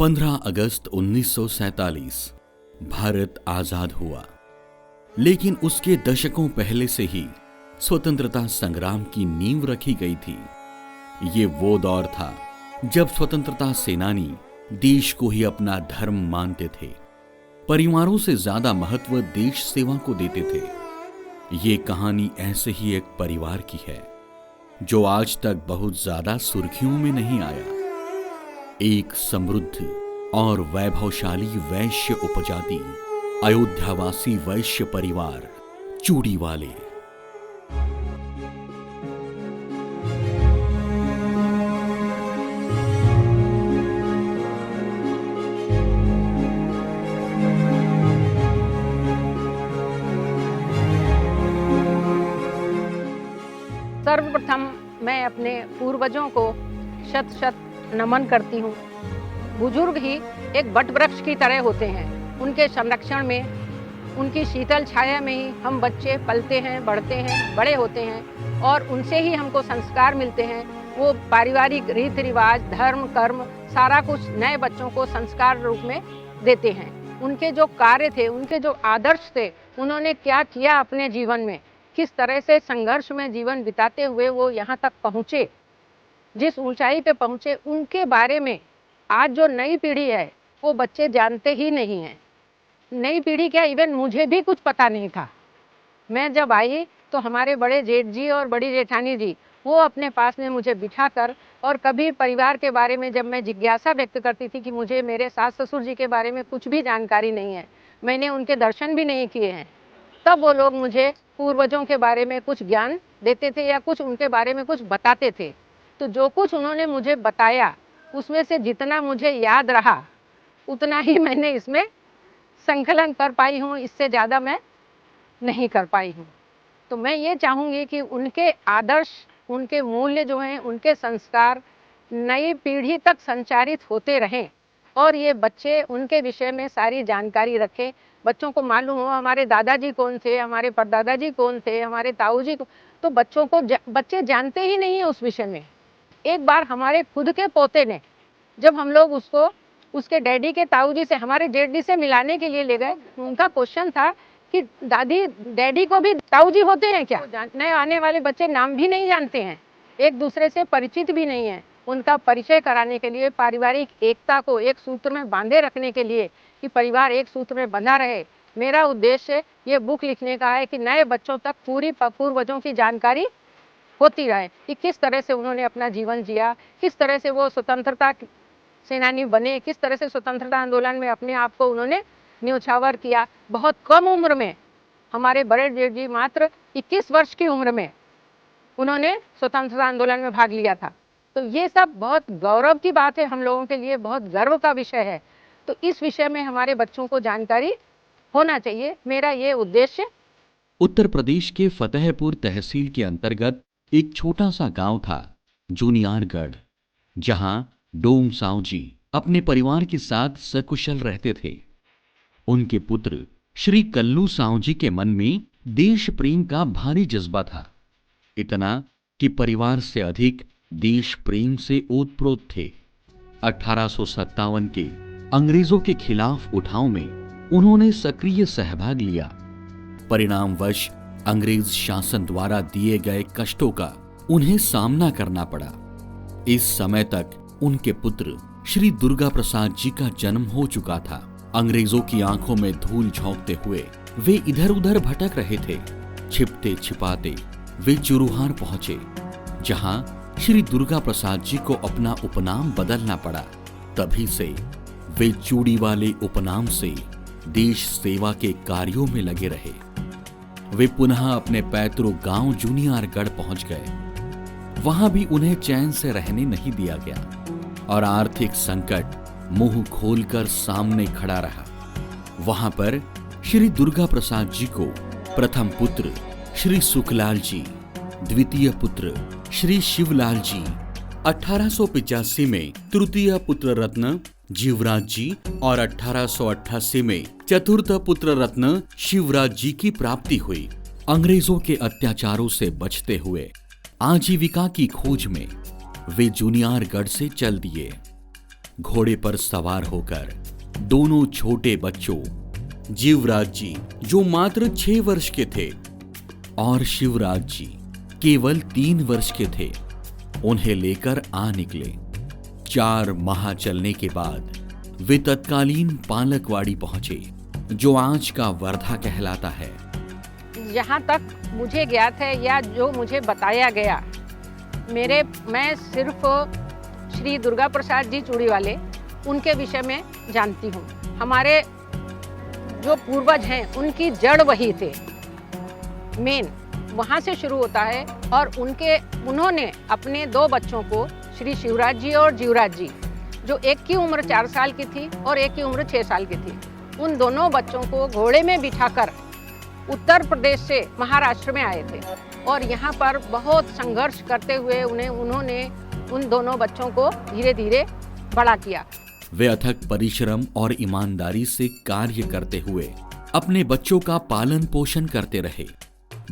15 अगस्त 1947 भारत आजाद हुआ, लेकिन उसके दशकों पहले से ही स्वतंत्रता संग्राम की नींव रखी गई थी। ये वो दौर था जब स्वतंत्रता सेनानी देश को ही अपना धर्म मानते थे, परिवारों से ज्यादा महत्व देश सेवा को देते थे। ये कहानी ऐसे ही एक परिवार की है जो आज तक बहुत ज्यादा सुर्खियों में नहीं आया। एक समृद्ध और वैभवशाली वैश्य उपजाति, अयोध्यावासी वैश्य परिवार चूड़ी वाले। सर्वप्रथम मैं अपने पूर्वजों को शत शत नमन करती हूँ। बुजुर्ग ही एक वट वृक्ष की तरह होते हैं। उनके संरक्षण में, उनकी शीतल छाया में ही हम बच्चे पलते हैं, बढ़ते हैं, बड़े होते हैं और उनसे ही हमको संस्कार मिलते हैं। वो पारिवारिक रीति रिवाज, धर्म, कर्म सारा कुछ नए बच्चों को संस्कार रूप में देते हैं। उनके जो कार्य थे, उनके जो आदर्श थे, उन्होंने क्या किया अपने जीवन में, किस तरह से संघर्ष में जीवन बिताते हुए वो यहाँ तक पहुँचे, जिस ऊंचाई पे पहुँचे, उनके बारे में आज जो नई पीढ़ी है वो बच्चे जानते ही नहीं हैं। नई पीढ़ी क्या, इवन मुझे भी कुछ पता नहीं था। मैं जब आई तो हमारे बड़े जेठ जी और बड़ी जेठानी जी वो अपने पास में मुझे बिठाकर, और कभी परिवार के बारे में जब मैं जिज्ञासा व्यक्त करती थी कि मुझे मेरे सास ससुर जी के बारे में कुछ भी जानकारी नहीं है, मैंने उनके दर्शन भी नहीं किए हैं, तब वो लोग मुझे पूर्वजों के बारे में कुछ ज्ञान देते थे या कुछ उनके बारे में कुछ बताते थे। तो जो कुछ उन्होंने मुझे बताया उसमें से जितना मुझे याद रहा उतना ही मैंने इसमें संकलन कर पाई हूँ, इससे ज़्यादा मैं नहीं कर पाई हूँ। तो मैं ये चाहूँगी कि उनके आदर्श, उनके मूल्य जो हैं, उनके संस्कार नई पीढ़ी तक संचारित होते रहें और ये बच्चे उनके विषय में सारी जानकारी रखें। बच्चों को मालूम हो हमारे दादाजी कौन थे, हमारे परदादाजी कौन थे, हमारे ताऊजी को, तो बच्चों को बच्चे जानते ही नहीं है उस विषय में। एक बार हमारे खुद के पोते ने, जब हम लोग उसको उसके डैडी के ताऊजी से, हमारे जेठ से मिलाने के लिए ले गए, उनका क्वेश्चन था कि दादी, डैडी को भी ताऊजी होते हैं क्या? नए आने वाले बच्चे नाम भी नहीं जानते हैं, एक दूसरे से परिचित भी नहीं है। उनका परिचय कराने के लिए, पारिवारिक एकता को एक सूत्र में बांधे रखने के लिए, कि परिवार एक सूत्र में बंधा रहे, मेरा उद्देश्य ये बुक लिखने का है कि नए बच्चों तक पूरी पूर्वजों की जानकारी होती रहे कि किस तरह से उन्होंने अपना जीवन जिया, किस तरह से वो स्वतंत्रता सेनानी बने, किस तरह से स्वतंत्रता आंदोलन में अपने आप को उन्होंने न्योछावर किया। बहुत कम उम्र में हमारे बड़े जेठ जी मात्र 21 वर्ष की उम्र में उन्होंने स्वतंत्रता आंदोलन में भाग लिया था। तो ये सब बहुत गौरव की बात है, हम लोगों के लिए बहुत गर्व का विषय है। तो इस विषय में हमारे बच्चों को जानकारी होना चाहिए, मेरा ये उद्देश्य। उत्तर प्रदेश के फतेहपुर तहसील के अंतर्गत एक छोटा सा गांव था जुनियारगढ़, जहां डोम साव जी अपने परिवार के साथ सकुशल रहते थे। उनके पुत्र श्री कल्लू साव जी के मन में देश प्रेम का भारी जज्बा था, इतना कि परिवार से अधिक देश प्रेम से ओतप्रोत थे। 1857 के अंग्रेजों के खिलाफ उठाव में उन्होंने सक्रिय सहभाग लिया। परिणामवश अंग्रेज शासन द्वारा दिए गए कष्टों का उन्हें सामना करना पड़ा। इस समय तक उनके पुत्र श्री दुर्गा प्रसाद जी का जन्म हो चुका था। अंग्रेजों की आंखों में धूल झोंकते हुए वे इधर उधर भटक रहे थे। छिपते छिपाते वे चुरुहार पहुंचे, जहां श्री दुर्गा प्रसाद जी को अपना उपनाम बदलना पड़ा। तभी से वे चूड़ी वाले उपनाम से देश सेवा के कार्यों में लगे रहे। वे पुनः अपने पैतृक गांव जुनियारगढ़ पहुंच गए। वहां भी उन्हें चैन से रहने नहीं दिया गया और आर्थिक संकट मुंह खोलकर सामने खड़ा रहा। वहां पर श्री दुर्गा प्रसाद जी को प्रथम पुत्र श्री सुखलाल जी, द्वितीय पुत्र श्री शिवलाल जी, 1885 में तृतीय पुत्र रत्न जीवराज जी और 1888 में चतुर्थ पुत्र रत्न शिवराज जी की प्राप्ति हुई। अंग्रेजों के अत्याचारों से बचते हुए आजीविका की खोज में वे जुनियारगढ़ से चल दिए। घोड़े पर सवार होकर दोनों छोटे बच्चों जीवराज जी जो मात्र 6 वर्ष के थे और शिवराज जी केवल 3 वर्ष के थे, उन्हें लेकर आ निकले। 4 माह चलने के बाद वे तत्कालीन पालकवाड़ी पहुंचे, जो आज का वर्धा कहलाता है। जहाँ तक मुझे ज्ञात है या जो मुझे बताया गया, मैं सिर्फ श्री दुर्गा प्रसाद जी चूड़ीवाले उनके विषय में जानती हूँ। हमारे जो पूर्वज हैं उनकी जड़ वही थे, मेन वहाँ से शुरू होता है। और उन्होंने अपने 2 बच्चों को, श्री शिवराज जी और जीवराज जी, जो एक की उम्र 4 साल की थी और एक की उम्र 6 साल की थी, उन दोनों बच्चों को घोड़े में बिठाकर उत्तर प्रदेश से महाराष्ट्र में आए थे और यहाँ पर बहुत संघर्ष करते हुए उन्होंने उन दोनों बच्चों को धीरे धीरे बड़ा किया। वे अथक परिश्रम और ईमानदारी से कार्य करते हुए अपने बच्चों का पालन पोषण करते रहे।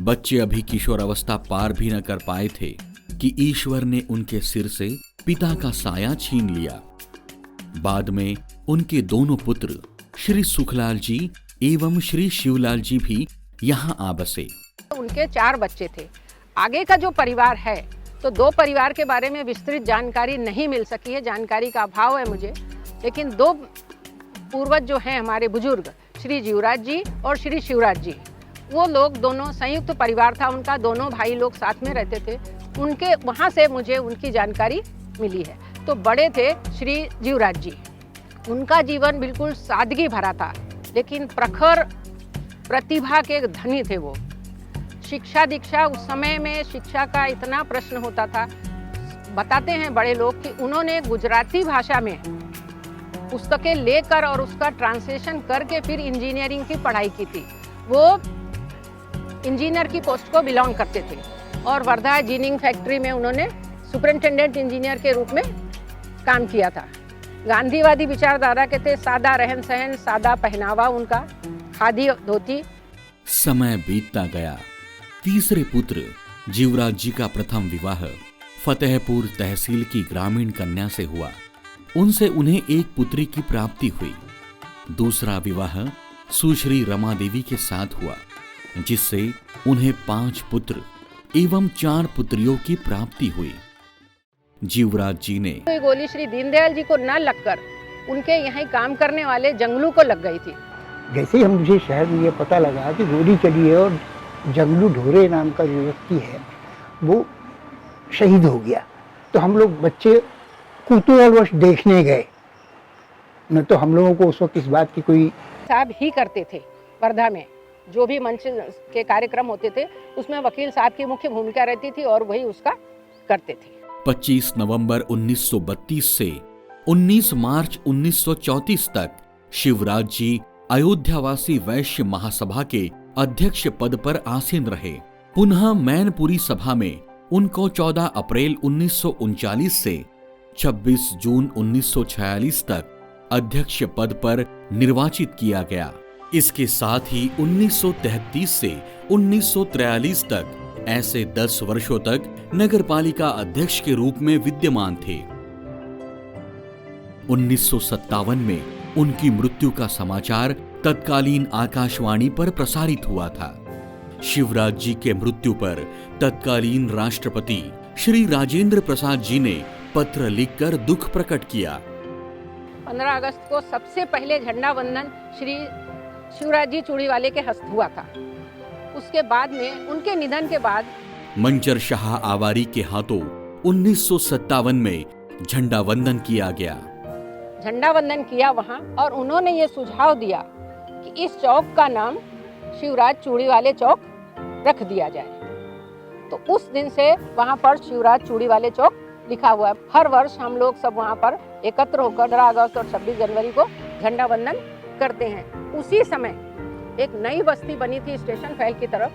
बच्चे अभी किशोरावस्था पार भी न कर पाए थे कि ईश्वर ने उनके सिर से पिता का साया छीन लिया। बाद में उनके दोनों पुत्र श्री सुखलाल जी एवं श्री शिवलाल जी भी यहाँ आ बसे। उनके 4 बच्चे थे। आगे का जो परिवार है, तो 2 परिवार के बारे में विस्तृत जानकारी नहीं मिल सकी है, जानकारी का अभाव है मुझे। लेकिन 2 पूर्वज जो हैं हमारे बुजुर्ग, श्री जीवराज जी और श्री शिवराज जी, वो लोग दोनों संयुक्त परिवार था उनका, दोनों भाई लोग साथ में रहते थे। उनके वहाँ से मुझे उनकी जानकारी मिली है। तो बड़े थे श्री जीवराज जी, उनका जीवन बिल्कुल सादगी भरा था, लेकिन प्रखर प्रतिभा के धनी थे वो। शिक्षा दीक्षा, उस समय में शिक्षा का इतना प्रश्न होता था। बताते हैं बड़े लोग कि उन्होंने गुजराती भाषा में पुस्तकें लेकर और उसका ट्रांसलेशन करके फिर इंजीनियरिंग की पढ़ाई की थी। वो इंजीनियर की पोस्ट को बिलोंग करते थे और वर्धा जिनिंग फैक्ट्री में उन्होंने सुपरिंटेंडेंट इंजीनियर के रूप में काम किया था। गांधीवादी विचारधारा के थे, सादा रहन सहन, सादा पहनावा उनका, खादी धोती। समय बीतता गया। तीसरे पुत्र जीवराज जी का प्रथम विवाह फतेहपुर तहसील की ग्रामीण कन्या से हुआ। उनसे उन्हें एक पुत्री की प्राप्ति हुई। दूसरा विवाह सुश्री रमा देवी के साथ हुआ, जिससे उन्हें 5 पुत्र एवं 4 पुत्रियों की प्राप्ति हुई। जीवराज जी ने तो गोली श्री दीनदयाल जी को न लगकर उनके यहाँ काम करने वाले जंगलू को लग गई थी। जैसे ही हम मुझे शहर में ये पता लगा कि गोली चली है और जंगलू ढोरे नाम का जो व्यक्ति है वो शहीद हो गया, तो हम लोग बच्चे कुतूहलवश देखने गए। न तो हम लोगों को उस वक्त इस बात की कोई साहब ही करते थे। वर्धा में जो भी मंच के कार्यक्रम होते थे उसमें वकील साहब की मुख्य भूमिका रहती थी और वही उसका करते थे। 25 नवंबर 1932 से 19 मार्च 1934 तक शिवराज जी अयोध्यावासी वैश्य महासभा के अध्यक्ष पद पर आसीन रहे। पुनः मैनपुरी सभा में उनको 14 अप्रैल 1939 से 26 जून 1946 तक अध्यक्ष पद पर निर्वाचित किया गया। इसके साथ ही 1933 से 1943 तक ऐसे 10 वर्षों तक नगरपालिका अध्यक्ष के रूप में विद्यमान थे। 1957 में उनकी मृत्यु का समाचार तत्कालीन आकाशवाणी पर प्रसारित हुआ था। शिवराज जी के मृत्यु पर तत्कालीन राष्ट्रपति श्री राजेंद्र प्रसाद जी ने पत्र लिखकर दुख प्रकट किया। 15 अगस्त को सबसे पहले झंडा वंदन श्री शिवराज जी चूड़ीवाले के हस्त हुआ था। उसके बाद में उनके निधन के बाद मंजर शाह आवारी के हाथों 1957 में झंडा वंदन किया गया। झंडा वंदन किया वहाँ, और उन्होंने ये सुझाव दिया कि इस चौक का नाम शिवराज चूड़ीवाले चौक रख दिया जाए। तो उस दिन से वहाँ पर शिवराज चूड़ीवाले चौक लिखा हुआ है। हर वर्ष हम लोग सब वहाँ पर एकत्र होकर 15 अगस्त और 26 जनवरी को झंडा वंदन करते हैं। उसी समय एक नई बस्ती बनी थी स्टेशन फैल की तरफ,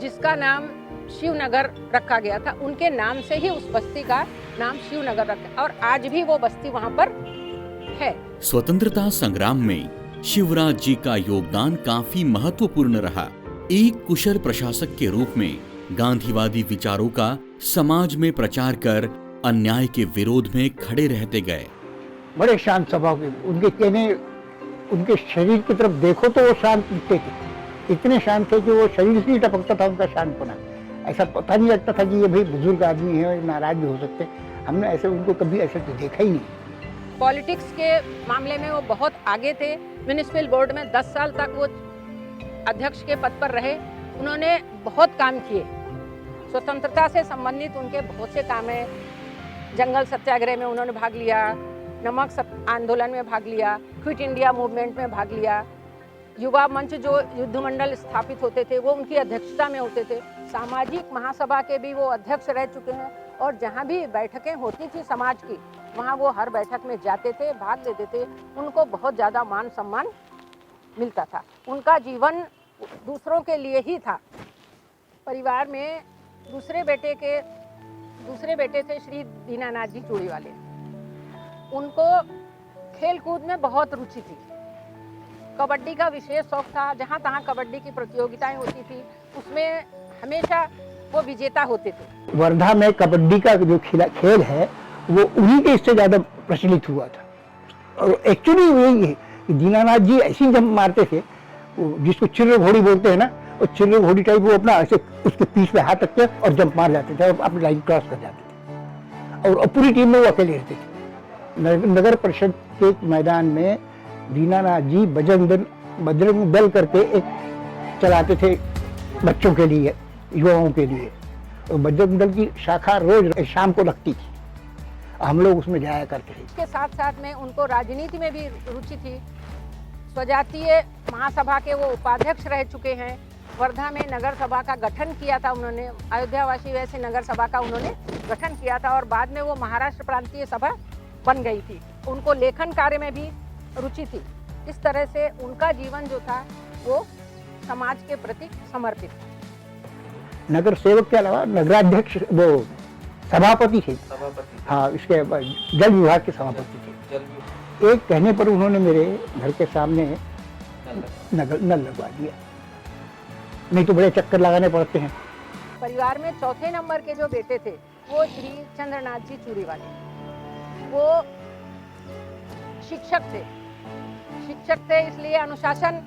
जिसका नाम शिवनगर रखा गया था। उनके नाम से ही उस बस्ती का नाम शिवनगर रखा, और आज भी वो बस्ती वहाँ पर है। स्वतंत्रता संग्राम में शिवराज जी का योगदान काफी महत्वपूर्ण रहा। एक कुशल प्रशासक के रूप में गांधीवादी विचारों का समाज में प्रचार कर अन्याय के विरोध में खड़े रहते गए। बड़े शांत स्वभाव के, उनके कहने, उनके शरीर की तरफ देखो तो वो शांत दिखते थे, इतने शांत थे कि वो शरीर से ही टपकता था उनका शांतपना। ऐसा पता नहीं लगता था कि ये भाई बुजुर्ग आदमी है और नाराज भी हो सकते। हमने ऐसे उनको कभी ऐसे तो देखा ही नहीं। पॉलिटिक्स के मामले में वो बहुत आगे थे। म्यूनिसिपल बोर्ड में 10 साल तक वो अध्यक्ष के पद पर रहे। उन्होंने बहुत काम किए, स्वतंत्रता से संबंधित उनके बहुत से काम है। जंगल सत्याग्रह में उन्होंने भाग लिया, नमक आंदोलन में भाग लिया, क्विट इंडिया मूवमेंट में भाग लिया। युवा मंच जो युद्ध मंडल स्थापित होते थे वो उनकी अध्यक्षता में होते थे। सामाजिक महासभा के भी वो अध्यक्ष रह चुके हैं और जहाँ भी बैठकें होती थी समाज की, वहाँ वो हर बैठक में जाते थे, भाग लेते थे। उनको बहुत ज़्यादा मान सम्मान मिलता था। उनका जीवन दूसरों के लिए ही था। परिवार में दूसरे बेटे थे श्री दीनानाथ जी चूड़ीवाले। उनको खेल कूद में बहुत रुचि थी। कबड्डी का विशेष शौक था। जहाँ तहाँ कबड्डी की प्रतियोगिताएं होती थी, उसमें हमेशा वो विजेता होते थे। वर्धा में कबड्डी का जो खेल है वो उन्हीं के इससे ज्यादा प्रचलित हुआ था। और एक्चुअली यही है कि दीनानाथ जी ऐसी जंप मारते थे, जिसको चिर्र घोड़ी बोलते हैं ना, और चिर्र घोड़ी टाइप वो अपना ऐसे उसके पीठ पे हाथ रखते और जंप मार जाते थे और अपनी लाइन क्रॉस कर जाते थे। और पूरी टीम में वो अकेले रहते थे। नगर परिषद के मैदान में दीनानाथ जी बजरंग दल करके एक चलाते थे बच्चों के लिए, युवाओं के लिए। और बजरंग दल की शाखा रोज शाम को लगती थी, हम लोग उसमें जाया करते थे। इसके साथ साथ में उनको राजनीति में भी रुचि थी। स्वजातीय महासभा के वो उपाध्यक्ष रह चुके हैं। वर्धा में नगर सभा का गठन किया था उन्होंने, अयोध्यावासी वैसे नगर सभा का उन्होंने गठन किया था और बाद में वो महाराष्ट्र प्रांतीय सभा बन गई थी। उनको लेखन कार्य में भी रुचि थी। इस तरह से उनका जीवन जो था वो समाज के प्रति समर्पित था। नगर सेवक के अलावा नगराध्यक्ष वो सभापति थे। हाँ, इसके जल विभाग के सभापति थे। एक कहने पर उन्होंने मेरे घर के सामने नल लगवा दिया, नहीं तो बड़े चक्कर लगाने पड़ते हैं। परिवार में चौथे नंबर के जो बेटे थे वो श्री चंद्रनाथ जी चूड़ीवाले। वो शिक्षक थे इसलिए अनुशासन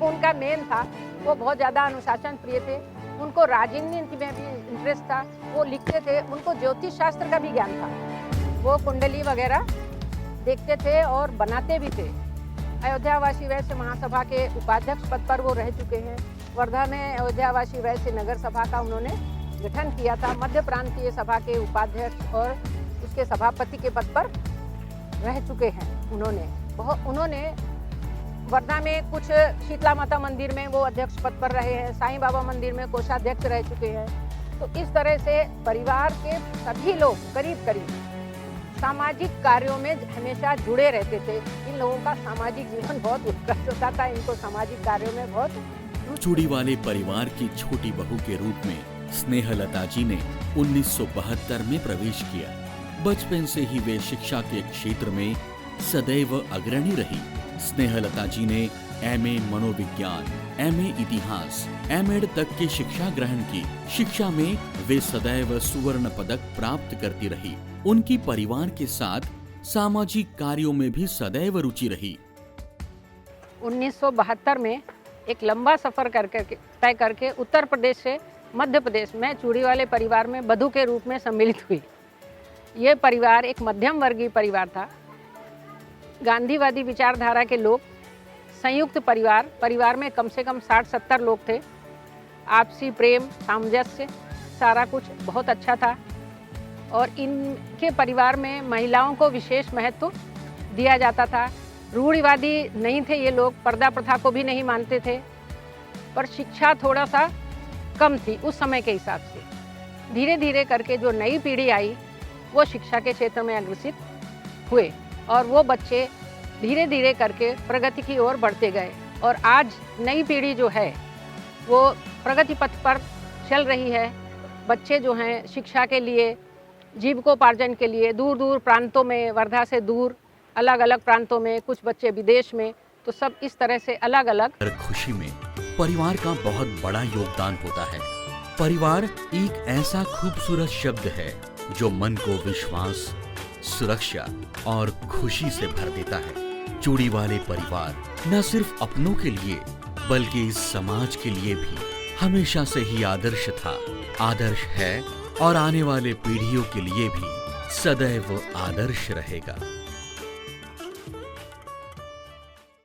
उनका मेन था। वो बहुत ज़्यादा अनुशासन प्रिय थे। उनको राजनीति में भी इंटरेस्ट था। वो लिखते थे। उनको ज्योतिष शास्त्र का भी ज्ञान था। वो कुंडली वगैरह देखते थे और बनाते भी थे। अयोध्यावासी वैश्य महासभा के उपाध्यक्ष पद पर वो रह चुके हैं। वर्धा में अयोध्यावासी वैश्य नगर सभा का उन्होंने गठन किया था। मध्य प्रांतीय सभा के उपाध्यक्ष और उसके सभापति के पद पर रह चुके हैं। उन्होंने वर्धा में कुछ शीतला माता मंदिर में वो अध्यक्ष पद पर रहे हैं। साईं बाबा मंदिर में कोषाध्यक्ष रह चुके हैं। तो इस तरह से परिवार के सभी लोग करीब सामाजिक कार्यों में हमेशा जुड़े रहते थे। इन लोगों का सामाजिक जीवन बहुत उत्कृष्ट होता था। इनको सामाजिक कार्यों में बहुत। चूड़ीवाले परिवार की छोटी बहू के रूप में स्नेहलता जी ने 1972 में प्रवेश किया। बचपन से ही वे शिक्षा के क्षेत्र में सदैव अग्रणी रही। स्नेहलता जी ने एमए मनोविज्ञान, एमए इतिहास, एमएड तक की शिक्षा ग्रहण की। शिक्षा में वे सदैव स्वर्ण पदक प्राप्त करती रही। उनकी परिवार के साथ सामाजिक कार्यों में भी सदैव रुचि रही। 1972 में एक लंबा सफर तय करके उत्तर प्रदेश से मध्य प्रदेश में चूड़ीवाले परिवार में बधू के रूप में सम्मिलित हुई। ये परिवार एक मध्यम वर्गीय परिवार था। गांधीवादी विचारधारा के लोग, संयुक्त परिवार में कम से कम 60-70 लोग थे। आपसी प्रेम, सामंजस्य, सारा कुछ बहुत अच्छा था। और इनके परिवार में महिलाओं को विशेष महत्व दिया जाता था। रूढ़िवादी नहीं थे ये लोग, पर्दा प्रथा को भी नहीं मानते थे। पर शिक्षा थोड़ा सा कम थी उस समय के हिसाब से। धीरे धीरे करके जो नई पीढ़ी आई वो शिक्षा के क्षेत्र में अग्रसित हुए और वो बच्चे धीरे धीरे करके प्रगति की ओर बढ़ते गए। और आज नई पीढ़ी जो है वो प्रगति पथ पर चल रही है। बच्चे जो हैं शिक्षा के लिए, जीविकोपार्जन के लिए दूर दूर प्रांतों में, वर्धा से दूर अलग अलग प्रांतों में, कुछ बच्चे विदेश में, तो सब इस तरह से अलग अलग। खुशी में परिवार का बहुत बड़ा योगदान होता है। परिवार एक ऐसा खूबसूरत शब्द है जो मन को विश्वास, सुरक्षा और खुशी से भर देता है। चूड़ी वाले परिवार न सिर्फ अपनों के लिए बल्कि इस समाज के लिए भी हमेशा से ही आदर्श था, आदर्श है और आने वाले पीढ़ियों के लिए भी सदैव आदर्श रहेगा।